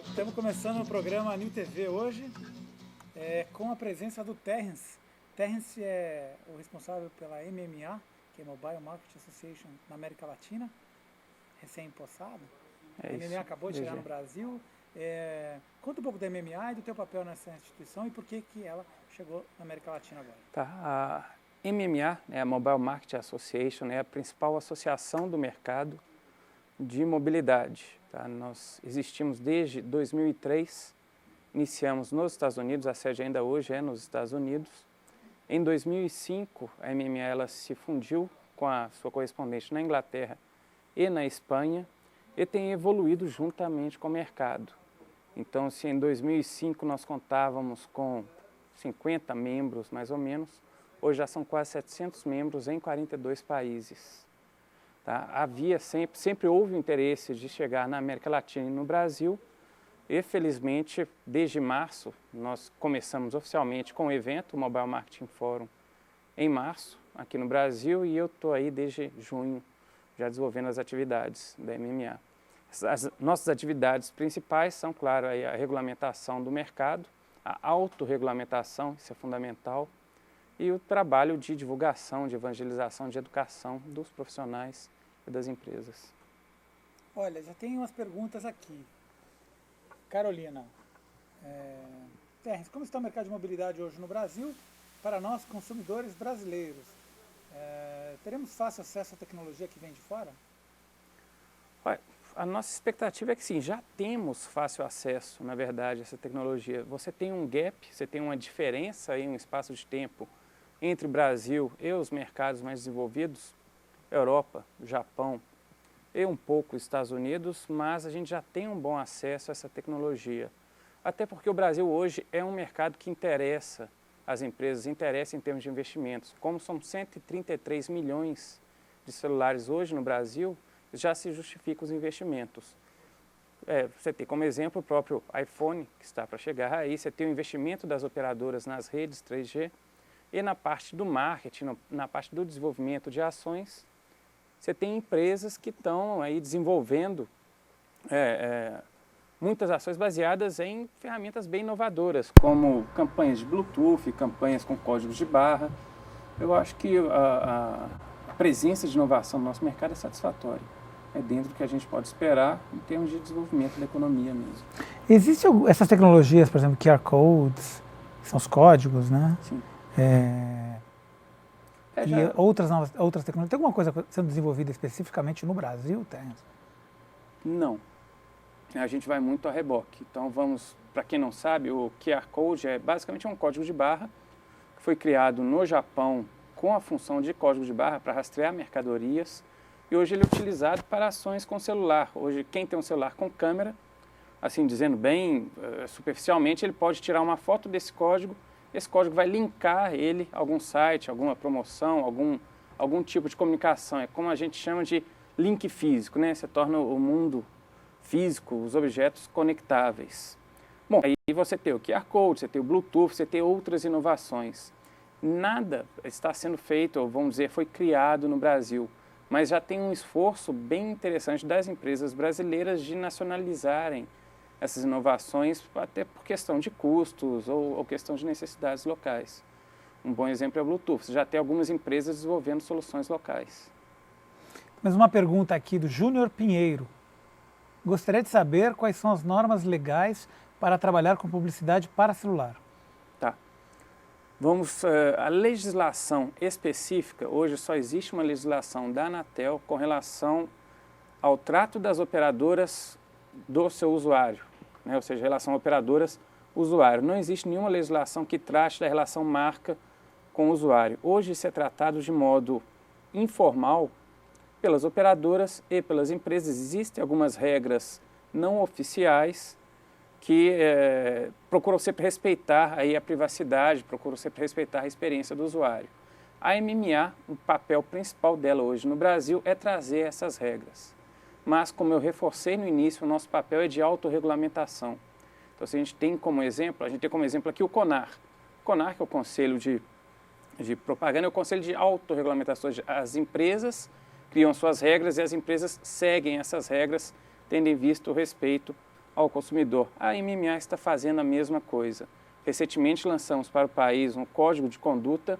Estamos começando o programa New TV hoje, com a presença do Terrence. Terrence é o responsável pela MMA, que é Mobile Marketing Association na América Latina, recém-impossado. A MMA acabou de chegar no Brasil. Conta um pouco da MMA e do teu papel nessa instituição e por que ela chegou na América Latina agora. Tá, a MMA, a Mobile Marketing Association, é a principal associação do mercado de mobilidade. Tá? Nós existimos desde 2003, iniciamos nos Estados Unidos, a sede ainda hoje é nos Estados Unidos. Em 2005, a MMA ela se fundiu com a sua correspondente na Inglaterra e na Espanha e tem evoluído juntamente com o mercado. Então, se em 2005 nós contávamos com 50 membros, mais ou menos, hoje já são quase 700 membros em 42 países. Tá? Sempre houve o interesse de chegar na América Latina e no Brasil e, felizmente, desde março, nós começamos oficialmente com o evento, o Mobile Marketing Forum, em março, aqui no Brasil, e eu estou aí desde junho, já desenvolvendo as atividades da MMA. As nossas atividades principais são, claro, aí a regulamentação do mercado, a autorregulamentação, isso é fundamental, e o trabalho de divulgação, de evangelização, de educação dos profissionais e das empresas. Olha, já tem umas perguntas aqui. Carolina, Terrence, como está o mercado de mobilidade hoje no Brasil para nós, consumidores brasileiros? Teremos fácil acesso à tecnologia que vem de fora? Olha, a nossa expectativa é que sim, já temos fácil acesso, na verdade, a essa tecnologia. Você tem um gap, você tem uma diferença aí, um espaço de tempo entre o Brasil e os mercados mais desenvolvidos, Europa, Japão e um pouco Estados Unidos, mas a gente já tem um bom acesso a essa tecnologia. Até porque o Brasil hoje é um mercado que interessa as empresas, interessa em termos de investimentos. Como são 133 milhões de celulares hoje no Brasil, já se justificam os investimentos. Você tem como exemplo o próprio iPhone, que está para chegar aí, você tem o investimento das operadoras nas redes 3G, e na parte do marketing, na parte do desenvolvimento de ações, você tem empresas que estão aí desenvolvendo muitas ações baseadas em ferramentas bem inovadoras, como campanhas de Bluetooth, campanhas com códigos de barra. Eu acho que a presença de inovação no nosso mercado é satisfatória. É dentro do que a gente pode esperar em termos de desenvolvimento da economia mesmo. Existem essas tecnologias, por exemplo, QR Codes, que são os códigos, né? Sim. E outras tecnologias. Tem alguma coisa sendo desenvolvida especificamente no Brasil, Terrence? Não. A gente vai muito a reboque. Então vamos, para quem não sabe, o QR Code é basicamente um código de barra que foi criado no Japão com a função de código de barra para rastrear mercadorias. E hoje ele é utilizado para ações com celular. Hoje, quem tem um celular com câmera, assim dizendo bem superficialmente, ele pode tirar uma foto desse código. Esse código vai linkar ele a algum site, alguma promoção, algum tipo de comunicação. É como a gente chama de link físico, né? Você torna o mundo físico, os objetos conectáveis. Bom, aí você tem o QR Code, você tem o Bluetooth, você tem outras inovações. Nada está sendo feito, ou vamos dizer, foi criado no Brasil. Mas já tem um esforço bem interessante das empresas brasileiras de nacionalizarem essas inovações, até por questão de custos ou questão de necessidades locais. Um bom exemplo é o Bluetooth. Já tem algumas empresas desenvolvendo soluções locais. Mas uma pergunta aqui do Júnior Pinheiro. Gostaria de saber quais são as normas legais para trabalhar com publicidade para celular. Tá. A legislação específica, hoje só existe uma legislação da Anatel com relação ao trato das operadoras do seu usuário, né? Ou seja, relação operadoras-usuário. Não existe nenhuma legislação que trate da relação marca com o usuário. Hoje isso é tratado de modo informal pelas operadoras e pelas empresas. Existem algumas regras não oficiais que procuram sempre respeitar aí a privacidade, procuram sempre respeitar a experiência do usuário. A MMA, o papel principal dela hoje no Brasil é trazer essas regras. Mas, como eu reforcei no início, o nosso papel é de autorregulamentação. Então, se a gente tem como exemplo aqui o CONAR. O CONAR, que é o Conselho de Propaganda, é o Conselho de Autorregulamentação. As empresas criam suas regras e as empresas seguem essas regras, tendo em vista o respeito ao consumidor. A MMA está fazendo a mesma coisa. Recentemente lançamos para o país um código de conduta,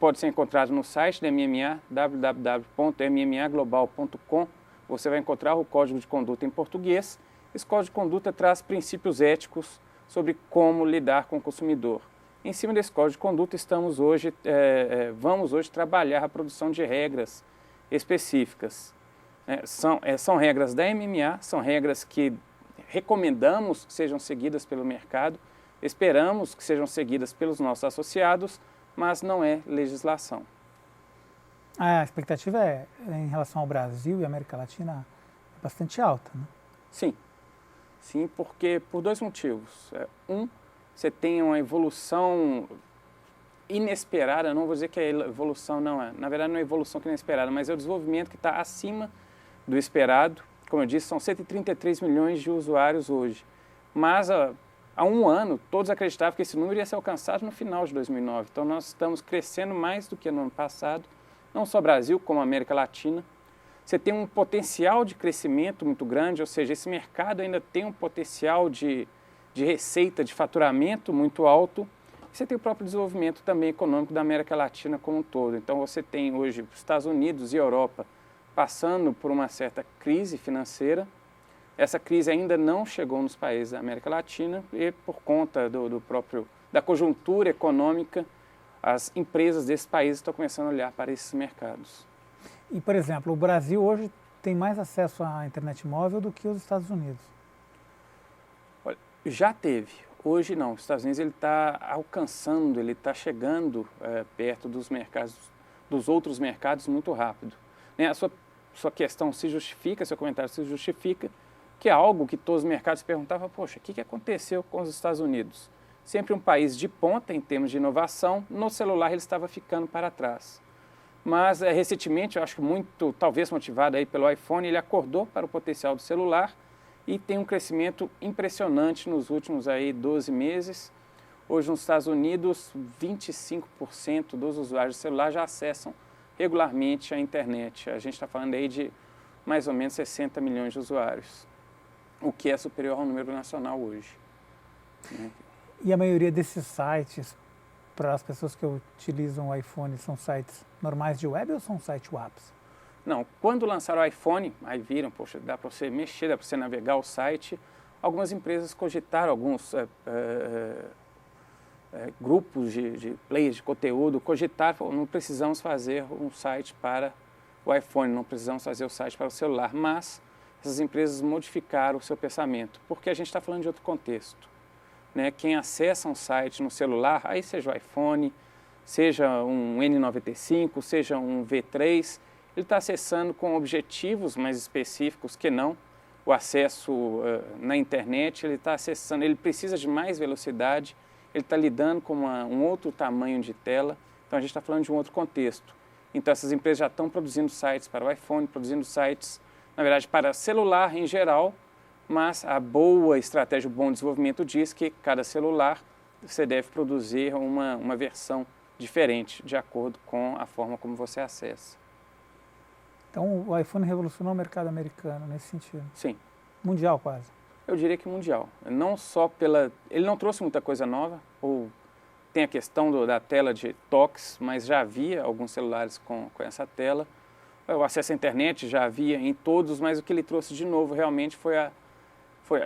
pode ser encontrado no site da MMA, www.mmaglobal.com. Você vai encontrar o código de conduta em português. Esse código de conduta traz princípios éticos sobre como lidar com o consumidor. Em cima desse código de conduta, vamos hoje trabalhar a produção de regras específicas. São regras da MMA, são regras que recomendamos que sejam seguidas pelo mercado, esperamos que sejam seguidas pelos nossos associados, mas não é legislação. A expectativa em relação ao Brasil e América Latina é bastante alta, né? Sim, porque por dois motivos. Você tem uma evolução inesperada, não vou dizer que a evolução não é, na verdade não é evolução que é inesperada, mas é o desenvolvimento que está acima do esperado. Como eu disse, são 133 milhões de usuários hoje, mas há um ano todos acreditavam que esse número ia ser alcançado no final de 2009, então nós estamos crescendo mais do que no ano passado, não só Brasil, como América Latina. Você tem um potencial de crescimento muito grande, ou seja, esse mercado ainda tem um potencial de receita, de faturamento muito alto. Você tem o próprio desenvolvimento também econômico da América Latina como um todo. Então você tem hoje os Estados Unidos e Europa passando por uma certa crise financeira. Essa crise ainda não chegou nos países da América Latina e por conta da conjuntura econômica, as empresas desses países estão começando a olhar para esses mercados. E, por exemplo, o Brasil hoje tem mais acesso à internet móvel do que os Estados Unidos. Olha, já teve, hoje não. Os Estados Unidos está alcançando, ele está chegando perto dos mercados, dos outros mercados muito rápido. Né? A sua questão se justifica, seu comentário se justifica, que é algo que todos os mercados perguntavam, poxa, o que aconteceu com os Estados Unidos? Sempre um país de ponta em termos de inovação, no celular ele estava ficando para trás. Mas recentemente, eu acho que muito, talvez motivado aí pelo iPhone, ele acordou para o potencial do celular e tem um crescimento impressionante nos últimos aí 12 meses. Hoje nos Estados Unidos, 25% dos usuários de celular já acessam regularmente a internet. A gente está falando aí de mais ou menos 60 milhões de usuários, o que é superior ao número nacional hoje. E a maioria desses sites, para as pessoas que utilizam o iPhone, são sites normais de web ou são sites WAPs? Não, quando lançaram o iPhone, aí viram, poxa, dá para você mexer, dá para você navegar o site. Algumas empresas cogitaram, alguns grupos de players de conteúdo cogitaram, não precisamos fazer um site para o iPhone, não precisamos fazer o site para o celular, mas essas empresas modificaram o seu pensamento, porque a gente está falando de outro contexto. Né? Quem acessa um site no celular, aí seja o iPhone, seja um N95, seja um V3, ele está acessando com objetivos mais específicos que não o acesso na internet, ele está acessando, ele precisa de mais velocidade, ele está lidando com um outro tamanho de tela, então a gente está falando de um outro contexto. Então essas empresas já estão produzindo sites para o iPhone, produzindo sites, na verdade, para celular em geral, mas a boa estratégia, o bom desenvolvimento diz que cada celular você deve produzir uma versão diferente, de acordo com a forma como você acessa. Então o iPhone revolucionou o mercado americano nesse sentido? Sim. Mundial quase? Eu diria que mundial. Não só ele não trouxe muita coisa nova, ou tem a questão da tela de toques, mas já havia alguns celulares com essa tela. O acesso à internet já havia em todos, mas o que ele trouxe de novo realmente foi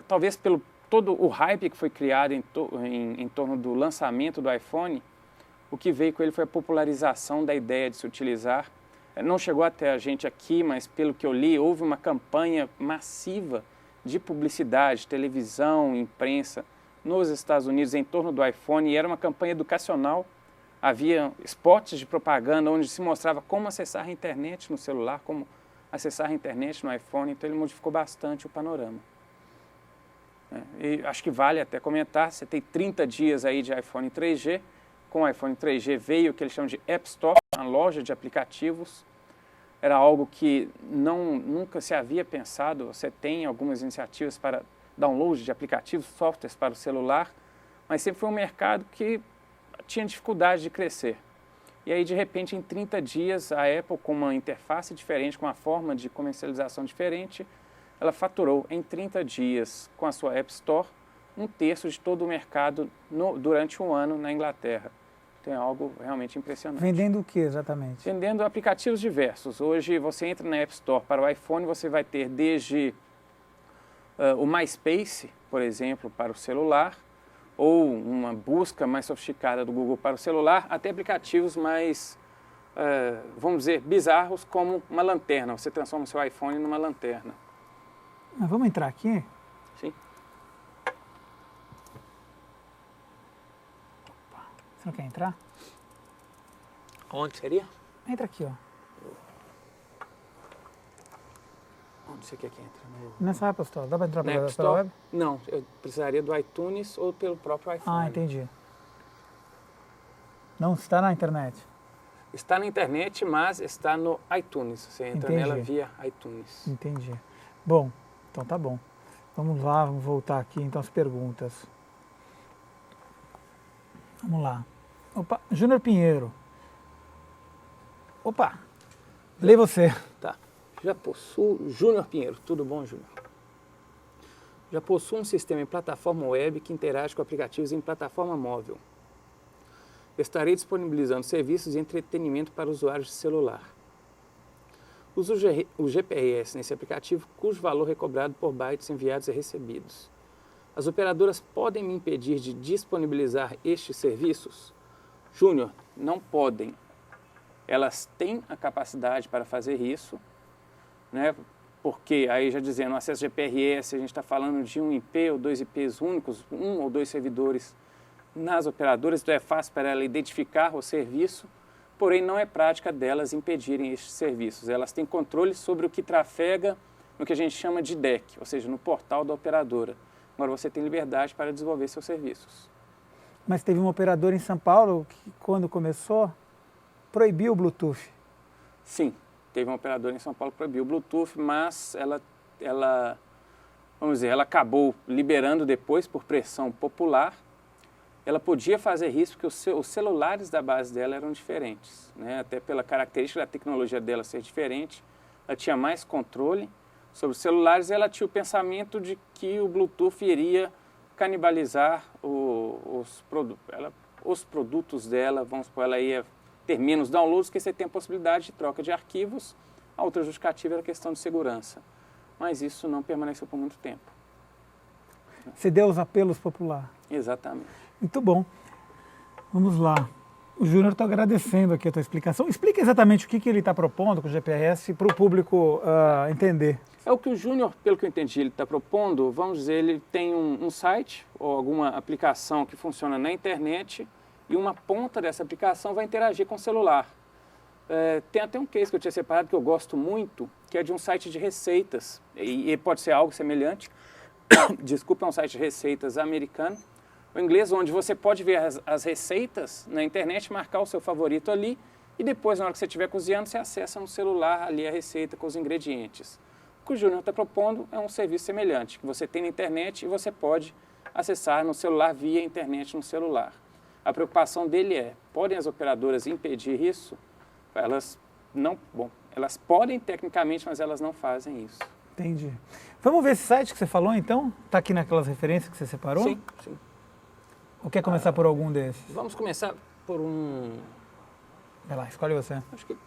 talvez pelo todo o hype que foi criado em torno do lançamento do iPhone, o que veio com ele foi a popularização da ideia de se utilizar. Não chegou até a gente aqui, mas pelo que eu li, houve uma campanha massiva de publicidade, televisão, imprensa, nos Estados Unidos em torno do iPhone, e era uma campanha educacional. Havia spots de propaganda onde se mostrava como acessar a internet no celular, como acessar a internet no iPhone, então ele modificou bastante o panorama. E acho que vale até comentar, você tem 30 dias aí de iPhone 3G, com o iPhone 3G veio o que eles chamam de App Store, uma loja de aplicativos, era algo que nunca se havia pensado, você tem algumas iniciativas para download de aplicativos, softwares para o celular, mas sempre foi um mercado que tinha dificuldade de crescer. E aí, de repente, em 30 dias, a Apple, com uma interface diferente, com uma forma de comercialização diferente, ela faturou em 30 dias com a sua App Store 1/3 de todo o mercado durante um ano na Inglaterra. Então é algo realmente impressionante. Vendendo o que exatamente? Vendendo aplicativos diversos. Hoje você entra na App Store para o iPhone, você vai ter desde o MySpace, por exemplo, para o celular, ou uma busca mais sofisticada do Google para o celular, até aplicativos mais, vamos dizer, bizarros, como uma lanterna. Você transforma o seu iPhone numa lanterna. Mas vamos entrar aqui? Sim. Você não quer entrar? Onde seria? Entra aqui, ó. Onde você quer que entre? Nessa Apple Store. Dá para entrar Na App pela Store? web? Não, eu precisaria do iTunes ou pelo próprio iPhone. Ah, entendi. Não está na internet? Está na internet, mas está no iTunes. Você entra nela via iTunes. Entendi. Bom, então tá bom. Vamos lá, vamos voltar aqui então às perguntas. Vamos lá. Opa, Júnior Pinheiro. Opa, lê você. Tá. Já possuo... Júnior Pinheiro. Tudo bom, Júnior? Já possuo um sistema em plataforma web que interage com aplicativos em plataforma móvel. Estarei disponibilizando serviços de entretenimento para usuários de celular. Uso o GPS nesse aplicativo, cujo valor é cobrado por bytes enviados e recebidos. As operadoras podem me impedir de disponibilizar estes serviços? Júnior, não podem. Elas têm a capacidade para fazer isso, né? Porque aí já dizendo, o acesso GPRS, a gente está falando de um IP ou 2 IPs únicos, 1 ou 2 servidores nas operadoras, então é fácil para ela identificar o serviço, porém não é prática delas impedirem estes serviços. Elas têm controle sobre o que trafega no que a gente chama de DEC, ou seja, no portal da operadora. Agora você tem liberdade para desenvolver seus serviços. Mas teve um operador em São Paulo que, quando começou, proibiu o Bluetooth. Sim, teve um operador em São Paulo que proibiu o Bluetooth, mas vamos dizer, ela acabou liberando depois por pressão popular. Ela podia fazer isso porque os celulares da base dela eram diferentes, né? Até pela característica da tecnologia dela ser diferente, ela tinha mais controle sobre os celulares e ela tinha o pensamento de que o Bluetooth iria canibalizar os produtos dela, vamos supor, ela ia ter menos downloads, porque você tem a possibilidade de troca de arquivos. A outra justificativa era a questão de segurança, mas isso não permaneceu por muito tempo. Cedeu aos apelos populares. Exatamente. Muito bom. Vamos lá. O Júnior está agradecendo aqui a tua explicação. Explica exatamente o que ele está propondo com o GPS para o público entender. É o que o Júnior, pelo que eu entendi, ele está propondo, vamos dizer, ele tem um site ou alguma aplicação que funciona na internet e uma ponta dessa aplicação vai interagir com o celular. Tem até um case que eu tinha separado que eu gosto muito, que é de um site de receitas, e pode ser algo semelhante. Desculpa, é um site de receitas americano, o inglês, onde você pode ver as receitas na internet, marcar o seu favorito ali, e depois, na hora que você estiver cozinhando, você acessa no celular ali a receita com os ingredientes. O que o Júnior está propondo é um serviço semelhante, que você tem na internet e você pode acessar no celular via internet no celular. A preocupação dele é, podem as operadoras impedir isso? Elas podem tecnicamente, mas elas não fazem isso. Entendi. Vamos ver esse site que você falou, então? Está aqui naquelas referências que você separou? Sim, sim. Ou quer começar por algum desses? Vamos começar por um... Vai lá, escolhe você. Acho que...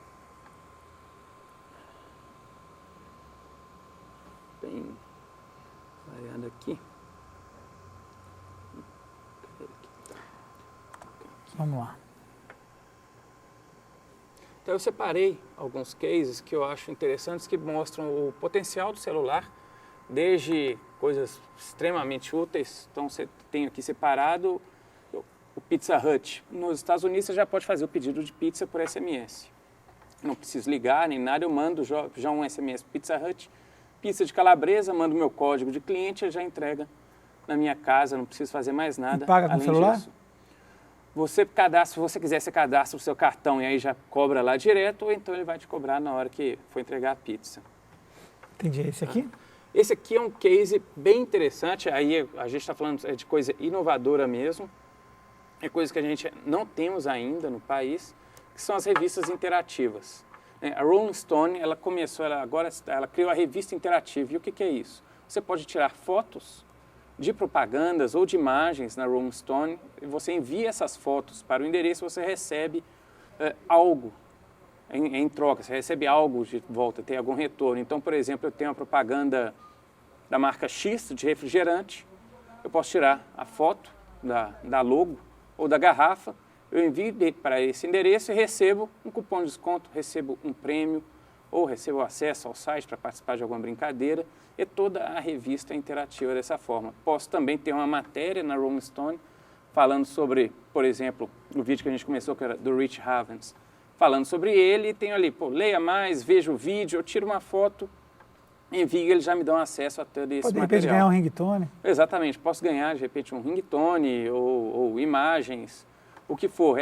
bem variado aqui. Vamos lá. Então eu separei alguns cases que eu acho interessantes que mostram o potencial do celular, desde coisas extremamente úteis. Então você tem aqui separado o Pizza Hut. Nos Estados Unidos você já pode fazer o pedido de pizza por SMS. Não preciso ligar nem nada, eu mando já um SMS para Pizza Hut, pizza de calabresa, mando meu código de cliente e já entrega na minha casa, não preciso fazer mais nada. E paga com o celular? Disso. Você cadastra, se você quiser, você cadastra o seu cartão e aí já cobra lá direto, ou então ele vai te cobrar na hora que for entregar a pizza. Entendi. Esse aqui? Esse aqui é um case bem interessante, aí a gente está falando de coisa inovadora mesmo, é coisa que a gente não temos ainda no país, que são as revistas interativas. A Rolling Stone, ela criou a revista interativa. E o que é isso? Você pode tirar fotos de propagandas ou de imagens na Rolling Stone, e você envia essas fotos para o endereço, você recebe algo em troca, você recebe algo de volta, tem algum retorno. Então, por exemplo, eu tenho uma propaganda da marca X de refrigerante, eu posso tirar a foto da logo ou da garrafa, eu envio para esse endereço e recebo um cupom de desconto, recebo um prêmio, ou recebo acesso ao site para participar de alguma brincadeira, e toda a revista é interativa dessa forma. Posso também ter uma matéria na Rolling Stone falando sobre, por exemplo, o vídeo que a gente começou, que era do Rich Havens, falando sobre ele, e tenho ali, leia mais, veja o vídeo, eu tiro uma foto, envio, eles já me dão acesso a todo esse Pode, de material. repente, ganhar um ringtone. Exatamente, posso ganhar, de repente, um ringtone ou imagens, o que for.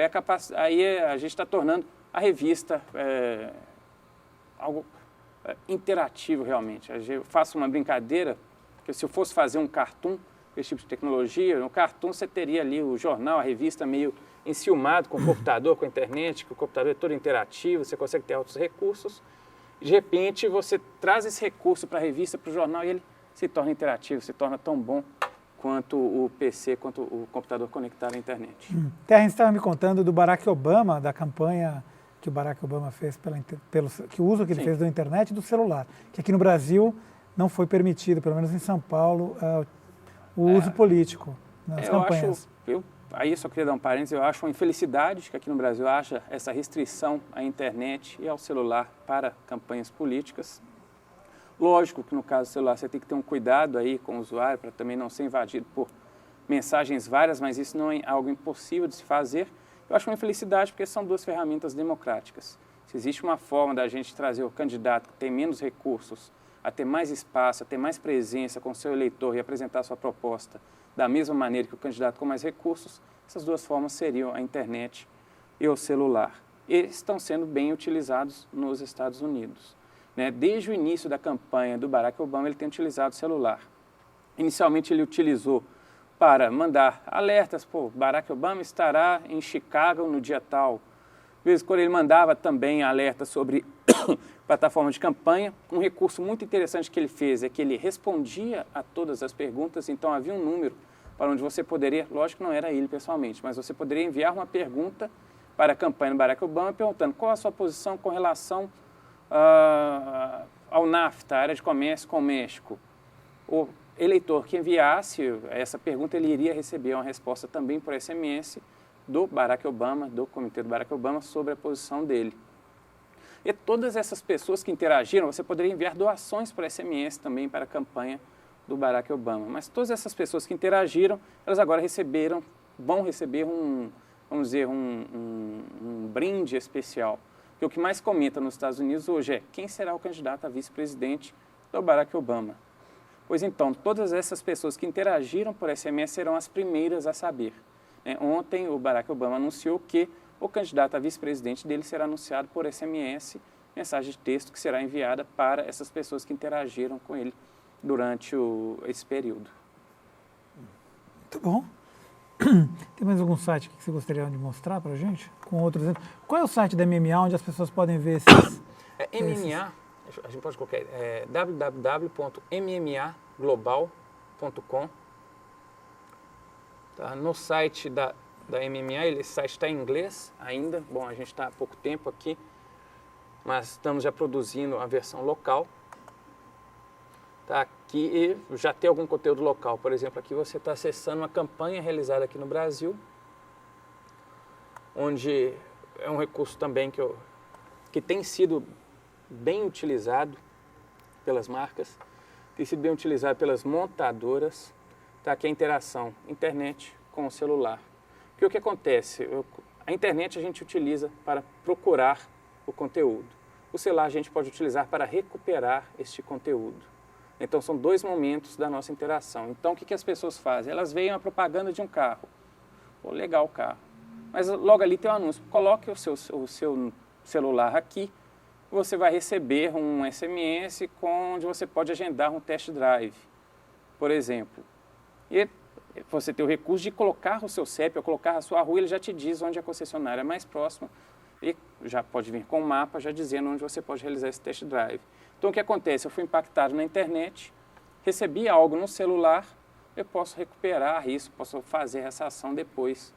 Aí a gente está tornando a revista algo interativo realmente. Eu faço uma brincadeira, que se eu fosse fazer um cartoon, esse tipo de tecnologia, no cartoon você teria ali o jornal, a revista meio enciumado com o computador, com a internet, que o computador é todo interativo, você consegue ter outros recursos. De repente você traz esse recurso para a revista, para o jornal, e ele se torna interativo, se torna tão bom quanto o PC, quanto o computador conectado à internet. Terrence estava me contando do Barack Obama, da campanha que o Barack Obama fez que o uso que ele fez da internet e do celular, que aqui no Brasil não foi permitido, pelo menos em São Paulo, o uso político nas campanhas. Aí só queria dar um parênteses, eu acho uma infelicidade que aqui no Brasil haja essa restrição à internet e ao celular para campanhas políticas. Lógico que no caso do celular você tem que ter um cuidado aí com o usuário para também não ser invadido por mensagens várias, mas isso não é algo impossível de se fazer. Eu acho uma infelicidade porque são duas ferramentas democráticas. Se existe uma forma da gente trazer o candidato que tem menos recursos a ter mais espaço, a ter mais presença com o seu eleitor e apresentar sua proposta da mesma maneira que o candidato com mais recursos, essas duas formas seriam a internet e o celular. E estão sendo bem utilizados nos Estados Unidos. Desde o início da campanha do Barack Obama, ele tem utilizado o celular. Inicialmente, ele utilizou para mandar alertas, Barack Obama estará em Chicago no dia tal. De vez em quando ele mandava também alertas sobre plataforma de campanha. Um recurso muito interessante que ele fez é que ele respondia a todas as perguntas, então havia um número para onde você poderia, lógico que não era ele pessoalmente, mas você poderia enviar uma pergunta para a campanha do Barack Obama perguntando qual a sua posição com relação ao NAFTA, área de comércio com o México. O eleitor que enviasse essa pergunta, ele iria receber uma resposta também por SMS do Barack Obama, do comitê do Barack Obama, sobre a posição dele. E todas essas pessoas que interagiram, você poderia enviar doações por SMS também para a campanha do Barack Obama. Mas todas essas pessoas que interagiram, elas agora vão receber um brinde especial. Porque o que mais comenta nos Estados Unidos hoje é quem será o candidato a vice-presidente do Barack Obama. Pois então, todas essas pessoas que interagiram por SMS serão as primeiras a saber. Ontem, o Barack Obama anunciou que o candidato a vice-presidente dele será anunciado por SMS, mensagem de texto que será enviada para essas pessoas que interagiram com ele durante esse período. Muito bom. Tem mais algum site que você gostaria de mostrar para a gente? Com outros exemplos? Qual é o site da MMA onde as pessoas podem ver esses? MMA, a gente pode colocar, www.mmaglobal.com. Tá? No site da MMA, esse site está em inglês ainda. Bom, a gente está há pouco tempo aqui, mas estamos já produzindo a versão local. Tá? Aqui já tem algum conteúdo local. Por exemplo, aqui você está acessando uma campanha realizada aqui no Brasil, onde é um recurso também que tem sido bem utilizado pelas marcas, tem sido bem utilizado pelas montadoras, tá? Que é a interação internet com o celular. Porque o que acontece? A internet a gente utiliza para procurar o conteúdo. O celular a gente pode utilizar para recuperar este conteúdo. Então, são dois momentos da nossa interação. Então, o que as pessoas fazem? Elas veem a propaganda de um carro. Legal o carro. Mas logo ali tem um anúncio. Coloque o seu celular aqui, você vai receber um SMS onde você pode agendar um test drive, por exemplo. E você tem o recurso de colocar o seu CEP ou colocar a sua rua, ele já te diz onde é a concessionária mais próxima E já pode vir com um mapa já dizendo onde você pode realizar esse test drive. Então, o que acontece? Eu fui impactado na internet, recebi algo no celular, eu posso recuperar isso, posso fazer essa ação depois,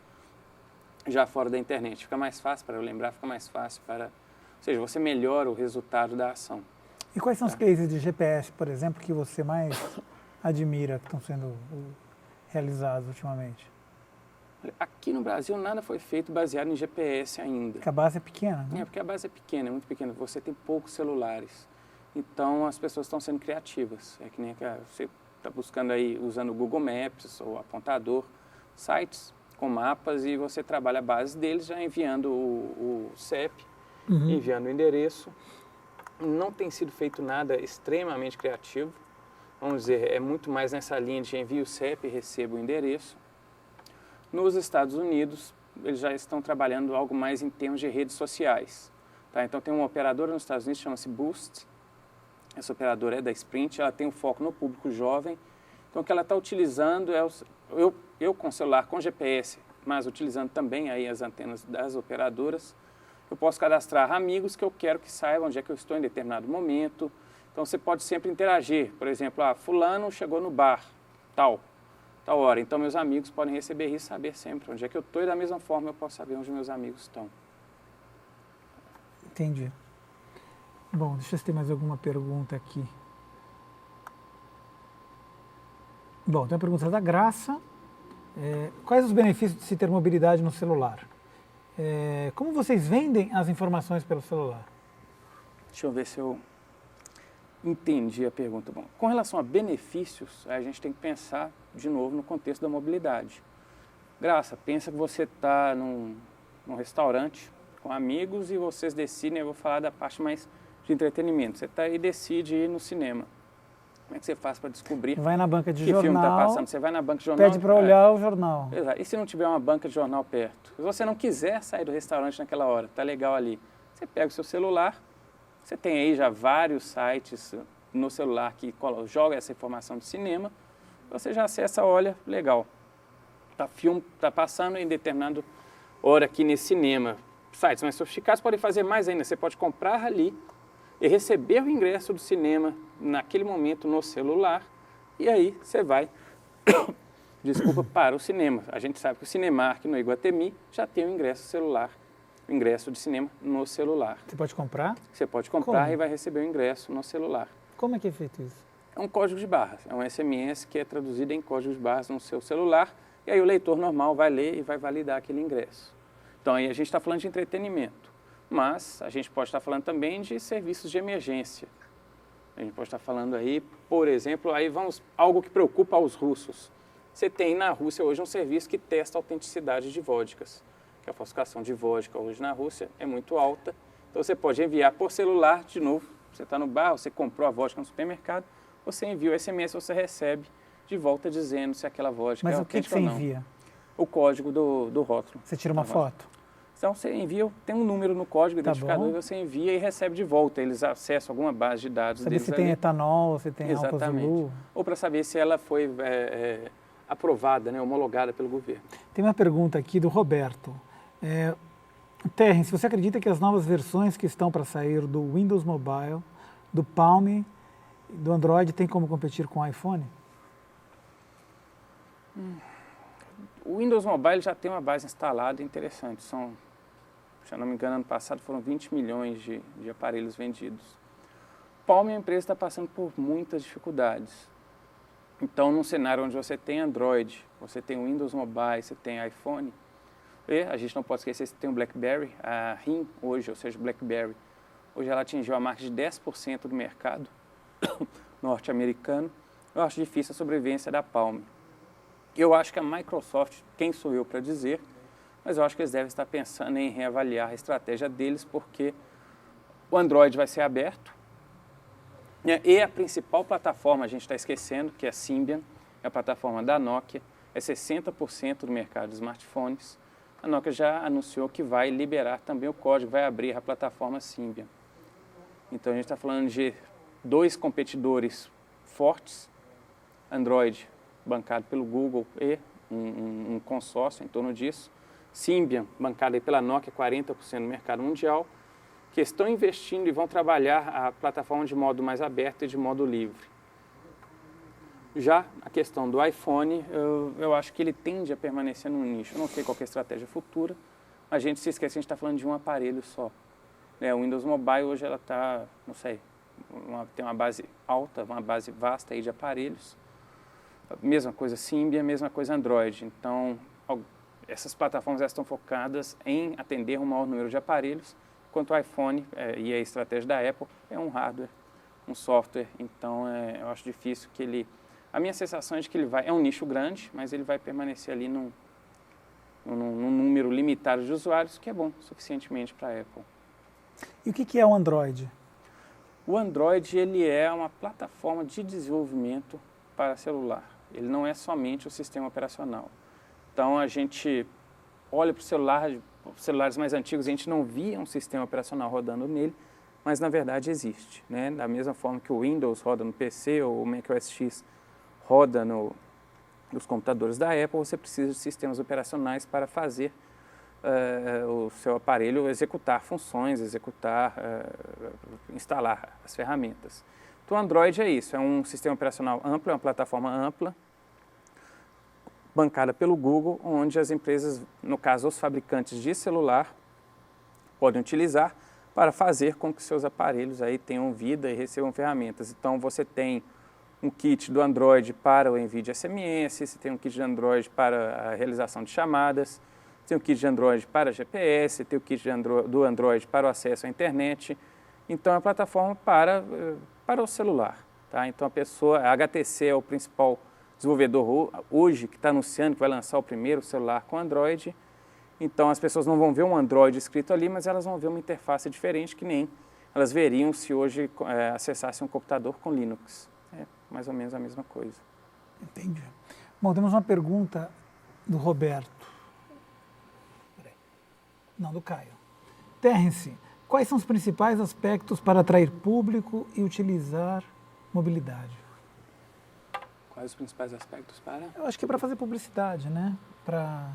já fora da internet. Fica mais fácil para eu lembrar, fica mais fácil para... Ou seja, você melhora o resultado da ação. E quais são os cases de GPS, por exemplo, que você mais admira que estão sendo realizados ultimamente? Aqui no Brasil nada foi feito baseado em GPS ainda. Porque a base é pequena, né? É, porque a base é pequena, é muito pequena. Você tem poucos celulares. Então, as pessoas estão sendo criativas. É que nem você está buscando aí, usando o Google Maps ou apontador, sites com mapas e você trabalha a base deles já enviando o CEP, enviando o endereço. Não tem sido feito nada extremamente criativo. Vamos dizer, é muito mais nessa linha de envio o CEP e recebo o endereço. Nos Estados Unidos, eles já estão trabalhando algo mais em termos de redes sociais. Tá? Então, tem uma operadora nos Estados Unidos, chama-se Boost. Essa operadora é da Sprint, ela tem um foco no público jovem. Então, o que ela está utilizando é... Eu com celular, com GPS, mas utilizando também aí as antenas das operadoras, eu posso cadastrar amigos que eu quero que saibam onde é que eu estou em determinado momento. Então, você pode sempre interagir. Por exemplo, fulano chegou no bar, tal hora. Então, meus amigos podem receber isso e saber sempre onde é que eu estou e da mesma forma eu posso saber onde meus amigos estão. Entendi. Bom, deixa eu ver se tem mais alguma pergunta aqui. Bom, tem uma pergunta da Graça. Quais os benefícios de se ter mobilidade no celular? Como vocês vendem as informações pelo celular? Deixa eu ver se eu entendi a pergunta. Bom, com relação a benefícios, a gente tem que pensar de novo no contexto da mobilidade. Graça, pensa que você está num restaurante com amigos e vocês decidem, eu vou falar da parte mais de entretenimento, você está aí e decide ir no cinema. Como é que você faz para descobrir vai na banca de que jornal, filme está passando? Você vai na banca de jornal... Pede para olhar o jornal. Exato. E se não tiver uma banca de jornal perto? Se você não quiser sair do restaurante naquela hora, está legal ali, você pega o seu celular, você tem aí já vários sites no celular que joga essa informação de cinema, você já acessa, olha, legal, tá passando em determinada hora aqui nesse cinema. Sites mais sofisticados podem fazer mais ainda, você pode comprar ali e receber o ingresso do cinema naquele momento no celular e aí você vai, para o cinema. A gente sabe que o Cinemark no Iguatemi já tem o ingresso celular, o ingresso de cinema no celular. Você pode comprar? Você pode comprar Como? e vai receber o ingresso no celular. Como é que é feito isso? É um código de barras, é um SMS que é traduzido em código de barras no seu celular e aí o leitor normal vai ler e vai validar aquele ingresso. Então aí a gente está falando de entretenimento, mas a gente pode estar falando também de serviços de emergência. A gente pode estar falando aí, por exemplo, algo que preocupa aos russos. Você tem na Rússia hoje um serviço que testa a autenticidade de vodkas, que a falsificação de vodka hoje na Rússia é muito alta. Então você pode enviar por celular, de novo, você está no bar, você comprou a vodka no supermercado, você envia o SMS, você recebe de volta dizendo se aquela vodka é autêntica ou não. Mas o que você envia? O código do rótulo. Você tira uma foto? Então você envia, tem um número no código identificador bom. e você envia e recebe de volta. Eles acessam alguma base de dados Saber deles se tem ali. etanol, se tem álcool Exatamente. Zulu. Ou para saber se ela foi aprovada, né, homologada pelo governo. Tem uma pergunta aqui do Roberto. Terrence, você acredita que as novas versões que estão para sair do Windows Mobile, do Palm, do Android, tem como competir com o iPhone? O Windows Mobile já tem uma base instalada interessante. Se eu não me engano, ano passado foram 20 milhões de aparelhos vendidos. Palm, a empresa está passando por muitas dificuldades. Então, num cenário onde você tem Android, você tem Windows Mobile, você tem iPhone, e a gente não pode esquecer que tem o BlackBerry, a RIM hoje, ou seja, o BlackBerry, hoje ela atingiu a marca de 10% do mercado norte-americano. Eu acho difícil a sobrevivência da Palm. Eu acho que a Microsoft, quem sou eu para dizer, mas eu acho que eles devem estar pensando em reavaliar a estratégia deles, porque o Android vai ser aberto, né? E a principal plataforma, a gente está esquecendo, que é a Symbian, é a plataforma da Nokia, é 60% do mercado de smartphones. A Nokia já anunciou que vai liberar também o código, vai abrir a plataforma Symbian. Então a gente está falando de dois competidores fortes, Android bancado pelo Google e um consórcio em torno disso, Symbian, bancada aí pela Nokia, 40% do mercado mundial, que estão investindo e vão trabalhar a plataforma de modo mais aberto e de modo livre. Já a questão do iPhone, eu acho que ele tende a permanecer num nicho. Eu não sei qual que é a estratégia futura, a gente se esquece, a gente está falando de um aparelho só. O Windows Mobile hoje ela está, não sei, tem uma base alta, uma base vasta aí de aparelhos. Mesma coisa Symbian, mesma coisa Android. Então, essas plataformas estão focadas em atender um maior número de aparelhos, enquanto o iPhone e a estratégia da Apple é um hardware, um software. Então, eu acho difícil que ele... A minha sensação é de que ele é um nicho grande, mas ele vai permanecer ali num número limitado de usuários, que é bom suficientemente para a Apple. E o que é o Android? O Android ele é uma plataforma de desenvolvimento para celular. Ele não é somente o sistema operacional. Então, a gente olha para os celulares mais antigos, a gente não via um sistema operacional rodando nele, mas na verdade existe. Da mesma forma que o Windows roda no PC ou o Mac OS X roda nos computadores da Apple, você precisa de sistemas operacionais para fazer o seu aparelho executar funções, instalar as ferramentas. Então, o Android é isso, é um sistema operacional amplo, é uma plataforma ampla, bancada pelo Google, onde as empresas, no caso os fabricantes de celular, podem utilizar para fazer com que seus aparelhos aí tenham vida e recebam ferramentas. Então, você tem um kit do Android para o envio de SMS, você tem um kit de Android para a realização de chamadas, tem o kit de Android para GPS, tem o kit do Android para o acesso à internet. Então, é uma plataforma para o celular. Tá? Então, a HTC é o principal desenvolvedor hoje, que está anunciando que vai lançar o primeiro celular com Android. Então, as pessoas não vão ver um Android escrito ali, mas elas vão ver uma interface diferente, que nem elas veriam se hoje acessassem um computador com Linux. É mais ou menos a mesma coisa. Entendi. Bom, temos uma pergunta do Roberto. Não, do Caio. Terrence, quais são os principais aspectos para atrair público e utilizar mobilidade? Quais os principais aspectos para? Eu acho que é para fazer publicidade, né? Para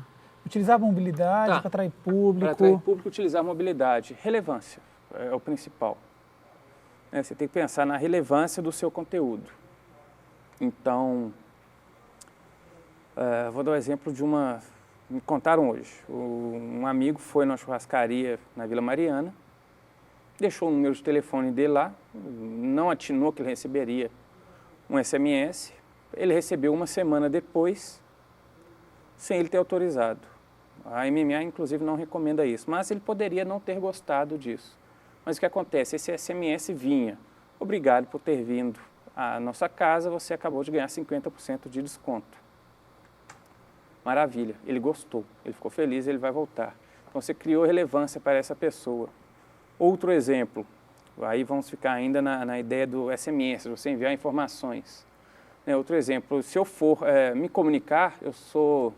utilizar a mobilidade, para atrair público. Para atrair público, utilizar a mobilidade. Relevância é o principal. Você tem que pensar na relevância do seu conteúdo. Então, vou dar o exemplo de me contaram hoje. Um amigo foi numa churrascaria na Vila Mariana, deixou o número de telefone dele lá, não atinou que ele receberia um SMS, ele recebeu uma semana depois, sem ele ter autorizado. A MMA, inclusive, não recomenda isso, mas ele poderia não ter gostado disso. Mas o que acontece? Esse SMS vinha, obrigado por ter vindo à nossa casa, você acabou de ganhar 50% de desconto. Maravilha, ele gostou, ele ficou feliz, ele vai voltar. Então, você criou relevância para essa pessoa. Outro exemplo, aí vamos ficar ainda na ideia do SMS, você enviar informações. Outro exemplo, se eu for me comunicar, eu sou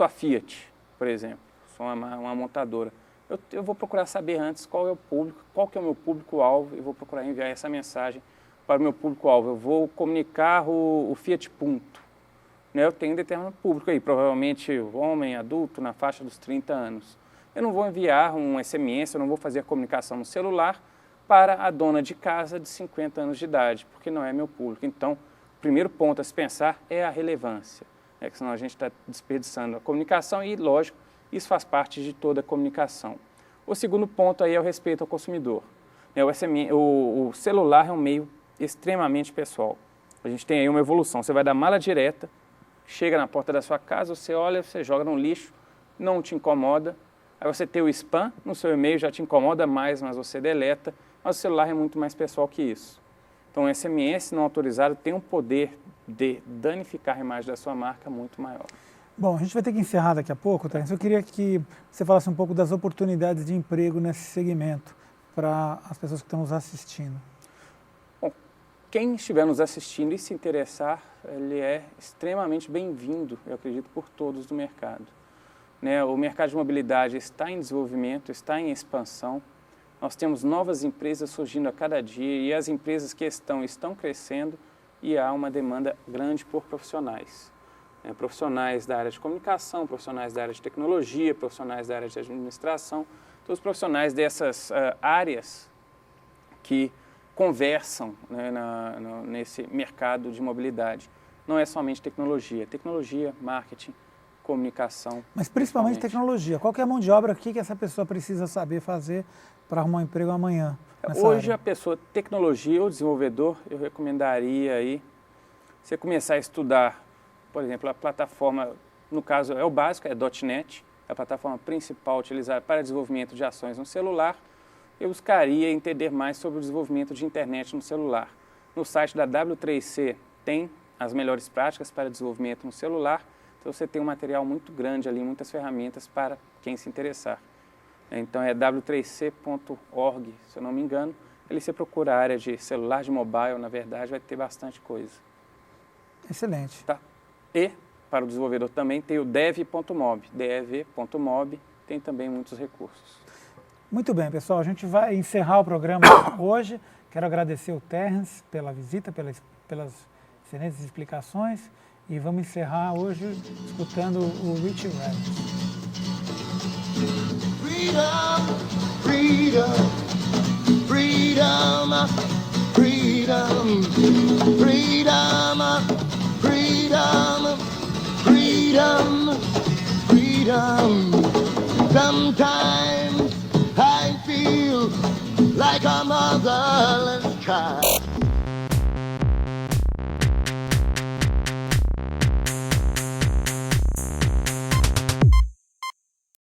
a Fiat, por exemplo, sou uma montadora. Eu vou procurar saber antes qual que é o meu público-alvo e vou procurar enviar essa mensagem para o meu público-alvo. Eu vou comunicar o Fiat Punto. Eu tenho um determinado público aí, provavelmente homem, adulto, na faixa dos 30 anos. Eu não vou enviar um SMS, eu não vou fazer a comunicação no celular para a dona de casa de 50 anos de idade, porque não é meu público. Então, o primeiro ponto a se pensar é a relevância, que senão a gente está desperdiçando a comunicação e, lógico, isso faz parte de toda a comunicação. O segundo ponto aí é o respeito ao consumidor. O celular é um meio extremamente pessoal. A gente tem aí uma evolução, você vai da mala direta, chega na porta da sua casa, você olha, você joga no lixo, não te incomoda. Aí você tem o spam no seu e-mail, já te incomoda mais, mas você deleta. Mas o celular é muito mais pessoal que isso. Então, o SMS não autorizado tem um poder de danificar a imagem da sua marca muito maior. Bom, a gente vai ter que encerrar daqui a pouco, tá? Eu queria que você falasse um pouco das oportunidades de emprego nesse segmento para as pessoas que estão nos assistindo. Quem estiver nos assistindo e se interessar, ele é extremamente bem-vindo, eu acredito, por todos do mercado. O mercado de mobilidade está em desenvolvimento, está em expansão. Nós temos novas empresas surgindo a cada dia e as empresas que estão crescendo e há uma demanda grande por profissionais. profissionais da área de comunicação, profissionais da área de tecnologia, profissionais da área de administração, todos os profissionais dessas áreas que conversam, né, nesse mercado de mobilidade. Não é somente tecnologia, marketing, comunicação. Mas principalmente tecnologia. Qual que é a mão de obra aqui que essa pessoa precisa saber fazer para arrumar um emprego amanhã? Hoje a pessoa, tecnologia ou desenvolvedor, eu recomendaria aí você começar a estudar, por exemplo, a plataforma, no caso é o básico, é .NET, a plataforma principal utilizada para desenvolvimento de ações no celular. Eu buscaria entender mais sobre o desenvolvimento de internet no celular. No site da W3C tem as melhores práticas para desenvolvimento no celular, então você tem um material muito grande ali, muitas ferramentas para quem se interessar. Então é w3c.org, se eu não me engano. Ali você procura a área de celular, de mobile, na verdade, vai ter bastante coisa. Excelente. Tá. E, para o desenvolvedor também, tem o dev.mob, dev.mob, tem também muitos recursos. Muito bem, pessoal, a gente vai encerrar o programa hoje. Quero agradecer o Terrence pela visita, pelas excelentes explicações, e vamos encerrar hoje escutando o Richie Ravens. Freedom, freedom, freedom, freedom, freedom, freedom, freedom, freedom. Sometimes I feel like a motherless child.